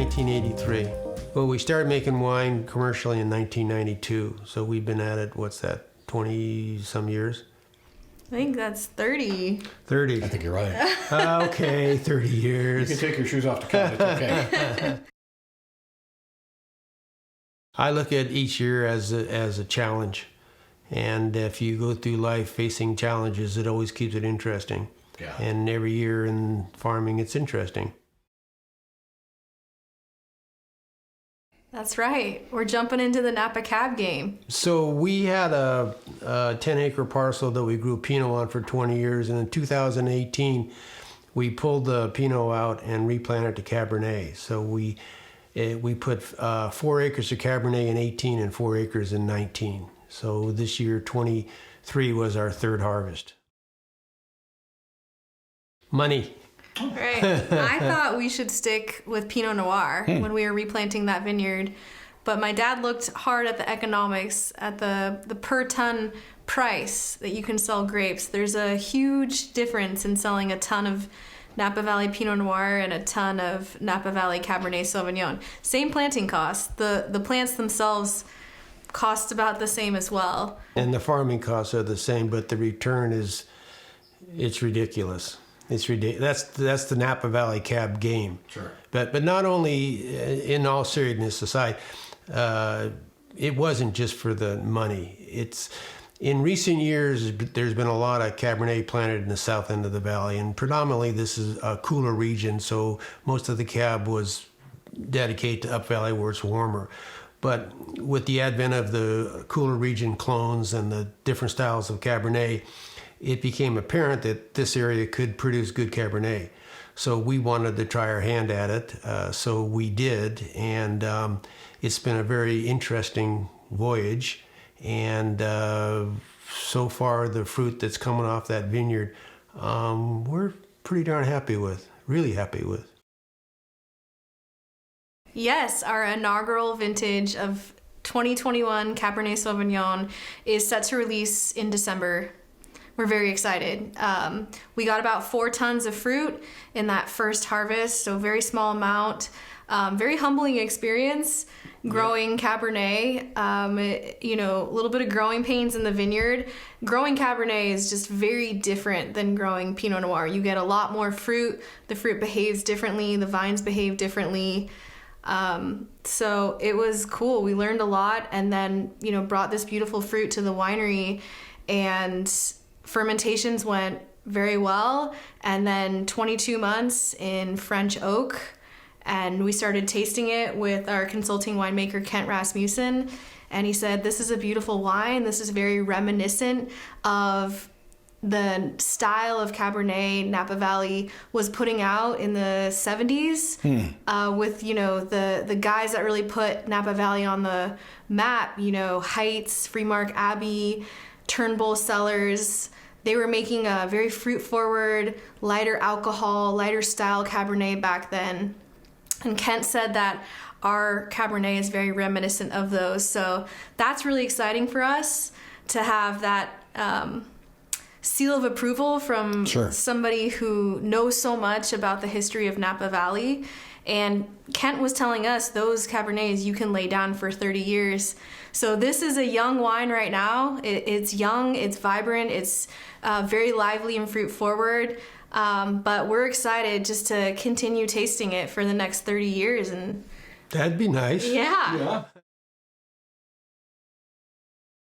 1983. Well, we started making wine commercially in 1992, so we've been at it, 20-some years? I think that's 30. 30. I think you're right. Okay, 30 years. You can take your shoes off to count. It's okay. I look at each year as a challenge. And if you go through life facing challenges, it always keeps it interesting. Yeah. And every year in farming, it's interesting. That's right. We're jumping into the Napa Cab game. So we had a 10-acre parcel that we grew Pinot on for 20 years. And in 2018, we pulled the Pinot out and replanted to Cabernet. So we put 4 acres of Cabernet in 18 and 4 acres in 19. So this year, 23 was our third harvest. Money. Right. I thought we should stick with Pinot Noir when we were replanting that vineyard. But my dad looked hard at the economics, at the per ton price that you can sell grapes. There's a huge difference in selling a ton of Napa Valley Pinot Noir and a ton of Napa Valley Cabernet Sauvignon. Same planting costs. The plants themselves cost about the same as well. And the farming costs are the same, but the return it's ridiculous. It's ridiculous. That's the Napa Valley Cab game. Sure. But not only, in all seriousness aside, it wasn't just for the money. It's in recent years there's been a lot of Cabernet planted in the south end of the valley, and predominantly this is a cooler region, so most of the Cab was dedicated to Up Valley where it's warmer. But with the advent of the cooler region clones and the different styles of Cabernet, it became apparent that this area could produce good Cabernet. So we wanted to try our hand at it, so we did, and it's been a very interesting voyage. And so far, the fruit that's coming off that vineyard, we're pretty darn happy with, really happy with. Yes, our inaugural vintage of 2021 Cabernet Sauvignon is set to release in December. We're very excited. We got about 4 tons of fruit in that first harvest, so very small amount. Very humbling experience growing Cabernet. A little bit of growing pains in the vineyard. Growing Cabernet is just very different than growing Pinot Noir. You get a lot more fruit. The fruit behaves differently. The vines behave differently. So it was cool. We learned a lot, and then, brought this beautiful fruit to the winery, and fermentations went very well. And then 22 months in French oak, and we started tasting it with our consulting winemaker, Kent Rasmussen. And he said, this is a beautiful wine. This is very reminiscent of the style of Cabernet Napa Valley was putting out in the 70s with, the guys that really put Napa Valley on the map, Heights, Freemark Abbey, Turnbull Cellars. They were making a very fruit-forward, lighter alcohol, lighter style Cabernet back then. And Kent said that our Cabernet is very reminiscent of those. So that's really exciting for us to have that seal of approval from somebody who knows so much about the history of Napa Valley. And Kent was telling us those Cabernets you can lay down for 30 years. So this is a young wine right now. It's young, it's vibrant, it's very lively and fruit forward. But we're excited just to continue tasting it for the next 30 years. And that'd be nice. Yeah.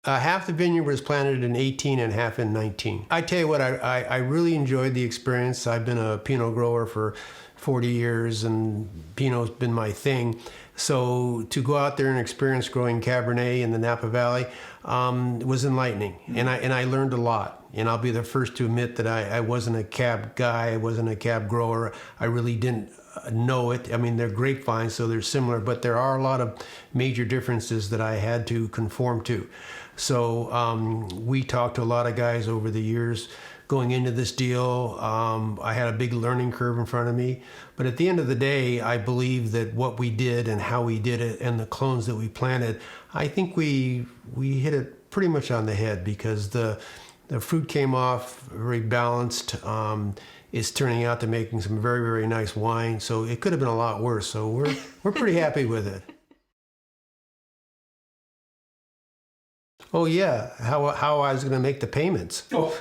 Half the vineyard was planted in 18 and half in 19. I tell you what, I really enjoyed the experience. I've been a Pinot grower for 40 years, and Pinot's been my thing. So to go out there and experience growing Cabernet in the Napa Valley was enlightening, and I learned a lot. And I'll be the first to admit that I wasn't a Cab guy, I wasn't a Cab grower. I really didn't know it. I mean, they're grapevines, so they're similar, but there are a lot of major differences that I had to conform to. So we talked to a lot of guys over the years going into this deal. I had a big learning curve in front of me, but at the end of the day, I believe that what we did and how we did it and the clones that we planted, I think we hit it pretty much on the head, because the fruit came off very balanced. it's turning out to making some very, very nice wine. So it could have been a lot worse. So we're pretty happy with it. Oh yeah, how I was going to make the payments. Oh.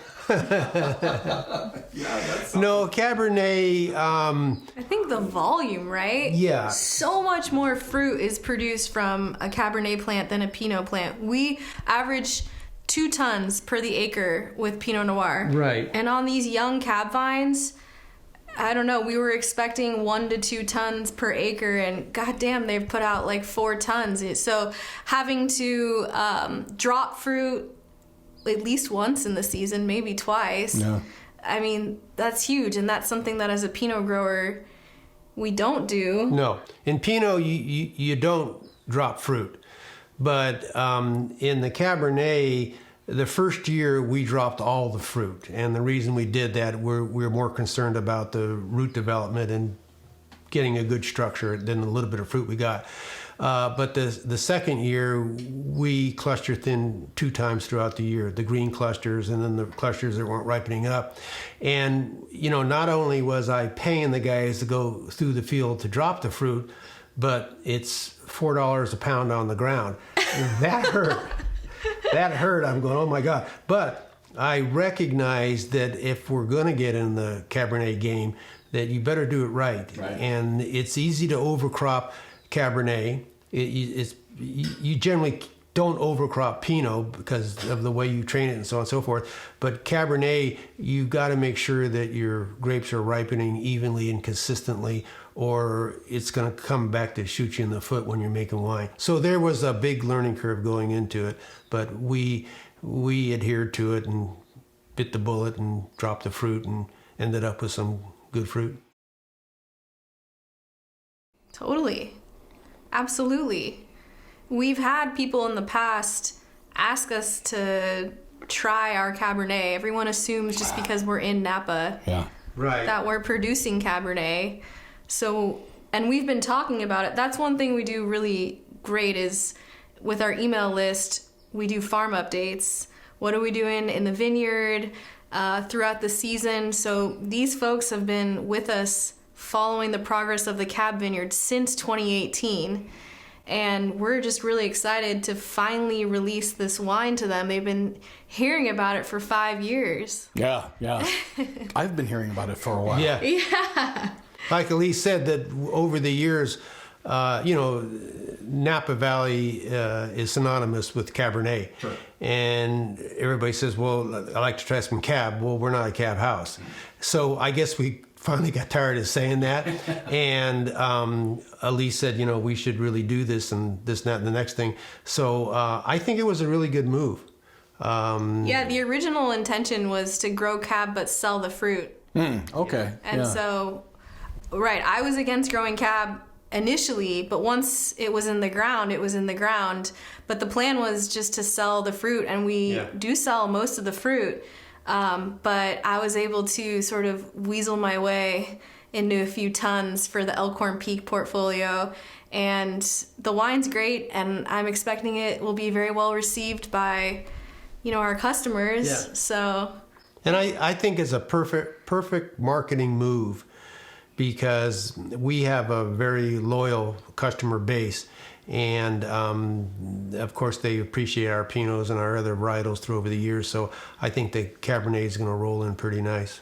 No, Cabernet. I think the volume, right? Yeah. So much more fruit is produced from a Cabernet plant than a Pinot plant. We average 2 tons per the acre with Pinot Noir. Right. And on these young cab vines, I don't know, we were expecting 1 to 2 tons per acre, and goddamn, they've put out like 4 tons. So having to drop fruit at least once in the season, maybe twice. Yeah. I mean, that's huge, and that's something that as a Pinot grower, we don't do. No, in Pinot you don't drop fruit, but in the Cabernet, the first year we dropped all the fruit, and the reason we did that, we're more concerned about the root development and getting a good structure than the little bit of fruit we got. But the second year, we cluster thin 2 times throughout the year, the green clusters and then the clusters that weren't ripening up. And, not only was I paying the guys to go through the field to drop the fruit, but it's $4 a pound on the ground. And that hurt. That hurt. I'm going, oh my God. But I recognize that if we're going to get in the Cabernet game, that you better do it right. And it's easy to overcrop Cabernet. You generally don't overcrop Pinot because of the way you train it and so on and so forth. But Cabernet, you got to make sure that your grapes are ripening evenly and consistently, or it's going to come back to shoot you in the foot when you're making wine. So there was a big learning curve going into it, but we adhered to it and bit the bullet and dropped the fruit and ended up with some good fruit. Totally. Absolutely. We've had people in the past ask us to try our Cabernet. Everyone assumes just because we're in Napa that we're producing Cabernet. So, and we've been talking about it. That's one thing we do really great is with our email list, we do farm updates. What are we doing in the vineyard throughout the season? So these folks have been with us following the progress of the Cab Vineyard since 2018. And we're just really excited to finally release this wine to them. They've been hearing about it for 5 years. Yeah. I've been hearing about it for a while. Yeah. Like Elise said, that over the years, Napa Valley is synonymous with Cabernet. Sure. And everybody says, well, I like to try some Cab. Well, we're not a Cab house. So I guess we finally got tired of saying that. And Elise said, we should really do this and this, that, and the next thing. So I think it was a really good move. The original intention was to grow Cab but sell the fruit. Okay. And so, I was against growing Cab initially, but once it was in the ground, it was in the ground. But the plan was just to sell the fruit, and we do sell most of the fruit. But I was able to sort of weasel my way into a few tons for the Elkhorn Peak portfolio. And the wine's great, and I'm expecting it will be very well received by, our customers. Yeah. So. And I think it's a perfect marketing move because we have a very loyal customer base. And, of course, they appreciate our Pinots and our other varietals through over the years. So I think the Cabernet is going to roll in pretty nice.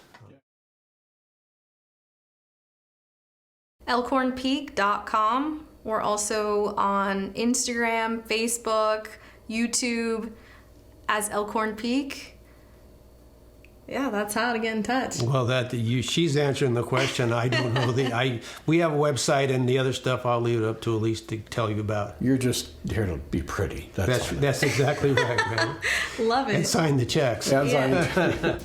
Elkhornpeak.com. We're also on Instagram, Facebook, YouTube as Elkhorn Peak. Yeah, that's how to get in touch. Well, she's answering the question. I don't know. We have a website, and the other stuff I'll leave it up to Elise to tell you about. You're just here to be pretty. That's exactly right, man. Love it. And sign the checks. Yeah.